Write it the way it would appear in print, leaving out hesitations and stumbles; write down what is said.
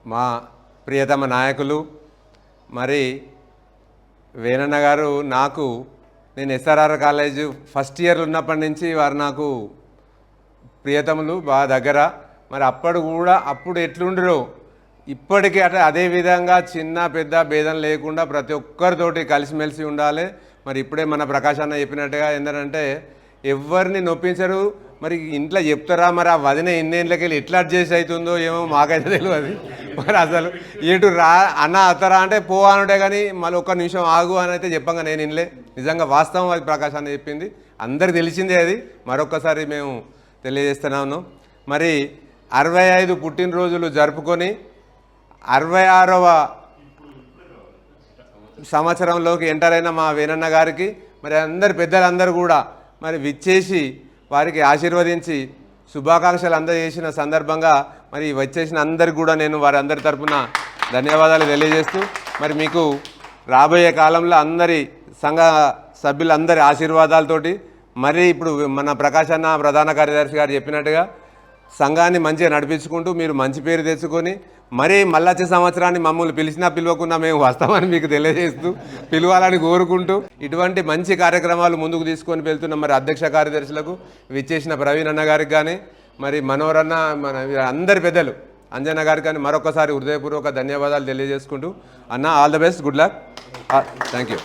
మా ప్రియతమ నాయకులు మరి వేణన్న గారు నాకు నేను ఎస్ఆర్ఆర్ కాలేజ్ ఫస్ట్ ఇయర్ ఉన్నప్పటి నుంచి వారు నాకు ప్రియతములు బాగా దగ్గర. మరి అప్పుడు ఎట్లుండరో ఇప్పటికీ అదే విధంగా చిన్న పెద్ద భేదం లేకుండా ప్రతి ఒక్కరితోటి కలిసిమెలిసి ఉండాలి. మరి ఇప్పుడే మన ప్రకాష్ అన్న చెప్పినట్టుగా ఏంటంటే ఎవరిని నొప్పించరు. మరి ఇంట్లో చెప్తారా మరి ఆ వదిన ఎన్నేళ్ళకి వెళ్ళి ఎట్లా అడ్జస్ట్ అవుతుందో ఏమో మాకైతే తెలియదు. మరి అసలు ఇటు అన్న అత్తరా అంటే పోవానుంటే కానీ మళ్ళీ ఒక్క నిమిషం ఆగు అని అయితే చెప్పంగా నేను ఇన్లే. నిజంగా వాస్తవం అది ప్రకాష్ అన్న చెప్పింది, అందరికి తెలిసిందే. అది మరొక్కసారి మేము తెలియజేస్తున్నాను. మరి 65 పుట్టినరోజులు జరుపుకొని 66వ సంవత్సరంలోకి ఎంటర్ అయిన మా వేణన్న గారికి మరి అందరు పెద్దలందరూ కూడా మరి విచ్చేసి వారికి ఆశీర్వదించి శుభాకాంక్షలు అందజేసిన సందర్భంగా మరి వచ్చేసిన అందరికి కూడా నేను వారందరి తరఫున ధన్యవాదాలు తెలియజేస్తూ మరి మీకు రాబోయే కాలంలో అందరి సంఘ సభ్యులందరి ఆశీర్వాదాలతోటి మరి ఇప్పుడు మన ప్రకాష్ అన్న ప్రధాన కార్యదర్శి గారు చెప్పినట్టుగా సంఘాన్ని మంచిగా నడిపించుకుంటూ మీరు మంచి పేరు తెచ్చుకొని మరి మళ్ళొచ్చే సంవత్సరాన్ని మమ్మల్ని పిలిచినా పిలవకుండా మేము వస్తామని మీకు తెలియజేస్తూ పిలవాలని కోరుకుంటూ ఇటువంటి మంచి కార్యక్రమాలు ముందుకు తీసుకొని వెళ్తున్న మరి అధ్యక్ష కార్యదర్శులకు విచ్చేసిన ప్రవీణ్ అన్న గారికి కానీ మరి మనోరన్న మన అందరి పెద్దలు అంజన్న గారికి కానీ మరొకసారి హృదయపూర్వక ధన్యవాదాలు తెలియజేసుకుంటూ అన్న all the best, good luck, thank you.